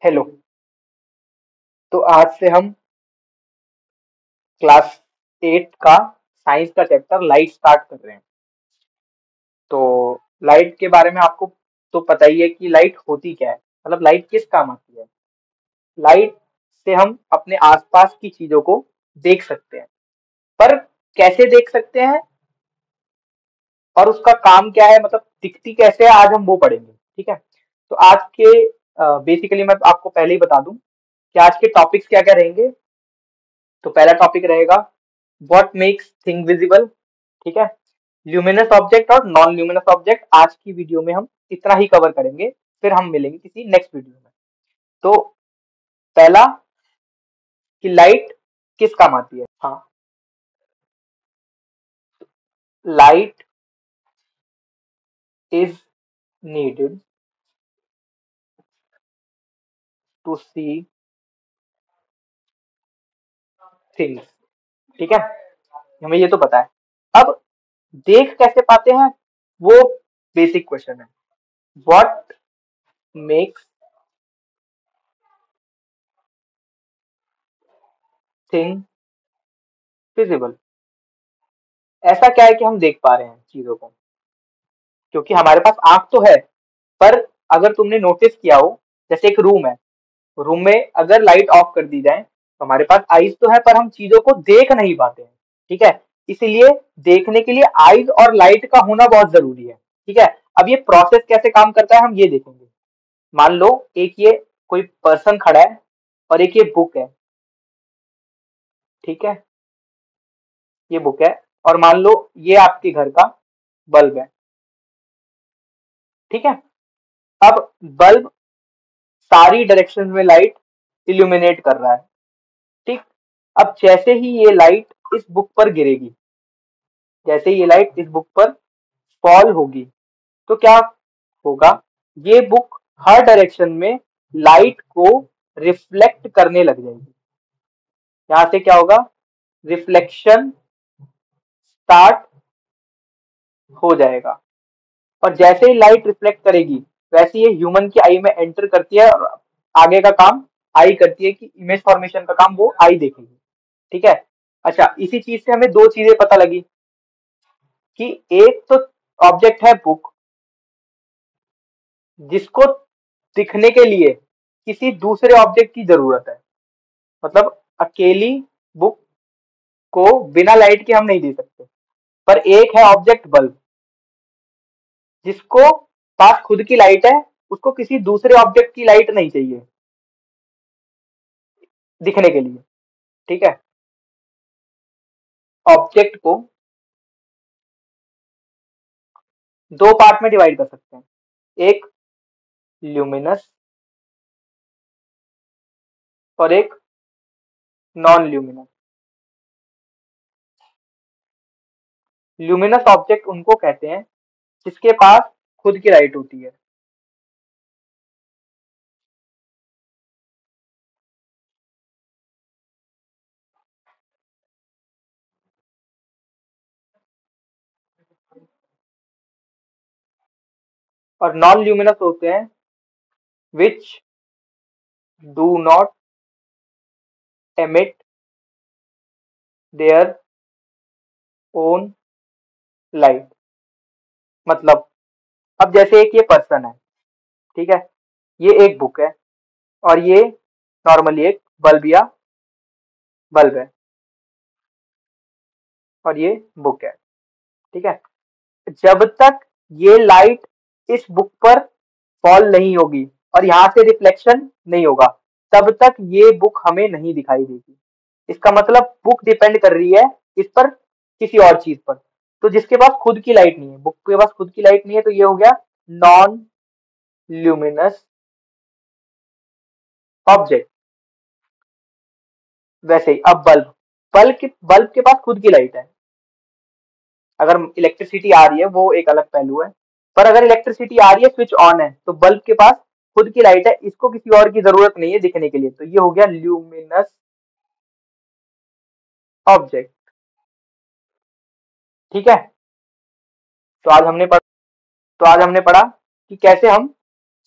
Hello. तो आज से हम क्लास 8 का साइंस का चैप्टर लाइट स्टार्ट कर रहे हैं। तो लाइट के बारे में आपको तो पता ही है कि लाइट होती क्या है, मतलब लाइट किस काम आती है। लाइट से हम अपने आसपास की चीजों को देख सकते हैं, पर कैसे देख सकते हैं और उसका काम क्या है, मतलब दिखती कैसे है, आज हम वो पढ़ेंगे। ठीक है। तो आज के बेसिकली मैं आपको पहले ही बता दूं कि आज के टॉपिक्स क्या क्या रहेंगे। तो पहला टॉपिक रहेगा व्हाट मेक्स थिंग विजिबल। ठीक है। ल्यूमिनस ऑब्जेक्ट और नॉन ल्यूमिनस ऑब्जेक्ट आज की वीडियो में हम इतना ही कवर करेंगे, फिर हम मिलेंगे किसी नेक्स्ट वीडियो में। तो पहला कि लाइट किस काम आती है। हाँ, light is needed to see things. ठीक है, हमें ये तो पता है। अब देख कैसे पाते हैं, वो बेसिक क्वेश्चन है। What makes thing visible. ऐसा क्या है कि हम देख पा रहे हैं चीजों को, क्योंकि हमारे पास आंख तो है, पर अगर तुमने नोटिस किया हो, जैसे एक रूम है, रूम में अगर लाइट ऑफ कर दी जाए तो हमारे पास आईज तो है, पर हम चीजों को देख नहीं पाते हैं। ठीक है। इसीलिए देखने के लिए आईज और लाइट का होना बहुत जरूरी है। ठीक है। अब ये प्रोसेस कैसे काम करता है हम ये देखेंगे। मान लो एक ये कोई पर्सन खड़ा है और एक ये बुक है। ठीक है, ये बुक है और मान लो ये आपके घर का बल्ब है। ठीक है। अब बल्ब सारी डायरेक्शन में लाइट इल्यूमिनेट कर रहा है। ठीक। अब जैसे ही ये लाइट इस बुक पर गिरेगी, जैसे ही ये लाइट इस बुक पर फॉल होगी, तो क्या होगा, ये बुक हर डायरेक्शन में लाइट को रिफ्लेक्ट करने लग जाएगी। यहां से क्या होगा, रिफ्लेक्शन स्टार्ट हो जाएगा। और जैसे ही लाइट रिफ्लेक्ट करेगी, वैसे ही ह्यूमन की आई में एंटर करती है और आगे का काम आई करती है कि इमेज फॉर्मेशन का काम वो आई देखेगी। ठीक है। अच्छा, इसी चीज से हमें दो चीजें पता लगी कि एक तो ऑब्जेक्ट है बुक, जिसको दिखने के लिए किसी दूसरे ऑब्जेक्ट की जरूरत है। मतलब अकेली बुक को बिना लाइट के हम नहीं दे सकते। पर एक है ऑब्जेक्ट बल्ब, जिसको पास खुद की लाइट है, उसको किसी दूसरे ऑब्जेक्ट की लाइट नहीं चाहिए दिखने के लिए। ठीक है। ऑब्जेक्ट को दो पार्ट में डिवाइड कर सकते हैं, एक ल्यूमिनस और एक नॉन ल्यूमिनस। ल्यूमिनस ऑब्जेक्ट उनको कहते हैं जिसके पास खुद की लाइट होती है। और नॉन ल्यूमिनस होते हैं which do not emit there own light. मतलब अब जैसे एक ये पर्सन है, ठीक है, ये एक बुक है और ये नॉर्मली एक बल्ब या बल्ब है और ये बुक है। ठीक है। जब तक ये लाइट इस बुक पर फॉल नहीं होगी और यहाँ से रिफ्लेक्शन नहीं होगा, तब तक ये बुक हमें नहीं दिखाई देगी। इसका मतलब बुक डिपेंड कर रही है इस पर, किसी और चीज पर। तो जिसके पास खुद की लाइट नहीं है, बुक के पास खुद की लाइट नहीं है, तो ये हो गया नॉन ल्यूमिनस ऑब्जेक्ट। वैसे ही अब बल्ब के पास खुद की लाइट है। अगर इलेक्ट्रिसिटी आ रही है वो एक अलग पहलू है, पर अगर इलेक्ट्रिसिटी आ रही है, स्विच ऑन है, तो बल्ब के पास खुद की लाइट है, इसको किसी और की जरूरत नहीं है दिखने के लिए। तो ये हो गया ल्यूमिनस ऑब्जेक्ट। ठीक है। तो आज हमने पढ़ा तो आज हमने पढ़ा कि कैसे हम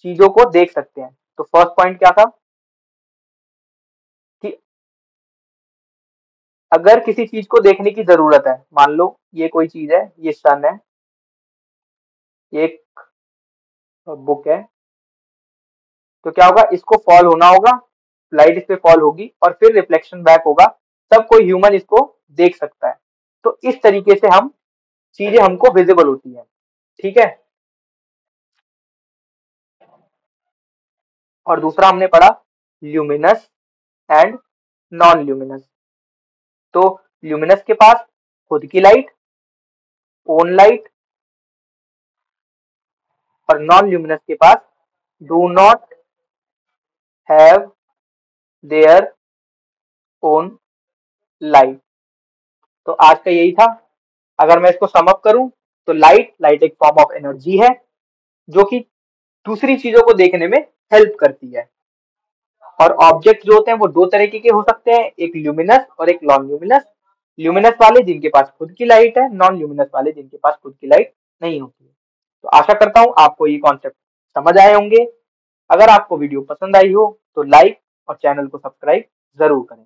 चीजों को देख सकते हैं। तो फर्स्ट पॉइंट क्या था, अगर किसी चीज को देखने की जरूरत है, मान लो ये कोई चीज है, ये सन है, ये एक बुक है, तो क्या होगा, इसको फॉल होना होगा, लाइट इस पे फॉल होगी और फिर रिफ्लेक्शन बैक होगा, तब कोई ह्यूमन इसको देख सकता है। तो इस तरीके से हम चीजें हमको विजिबल होती है। ठीक है। और दूसरा हमने पढ़ा ल्यूमिनस एंड नॉन ल्यूमिनस। तो ल्यूमिनस के पास खुद की लाइट, ओन लाइट, और नॉन ल्यूमिनस के पास do not have their own light. तो आज का यही था। अगर मैं इसको सम अप करूं तो लाइट लाइट एक फॉर्म ऑफ एनर्जी है जो कि दूसरी चीजों को देखने में हेल्प करती है। और ऑब्जेक्ट जो होते हैं वो दो तरीके के हो सकते हैं, एक ल्यूमिनस और एक नॉन ल्यूमिनस। ल्यूमिनस वाले जिनके पास खुद की लाइट है, नॉन ल्यूमिनस वाले जिनके पास खुद की लाइट नहीं होती है। तो आशा करता हूँ आपको ये कॉन्सेप्ट समझ आए होंगे। अगर आपको वीडियो पसंद आई हो तो लाइक और चैनल को सब्सक्राइब जरूर करें।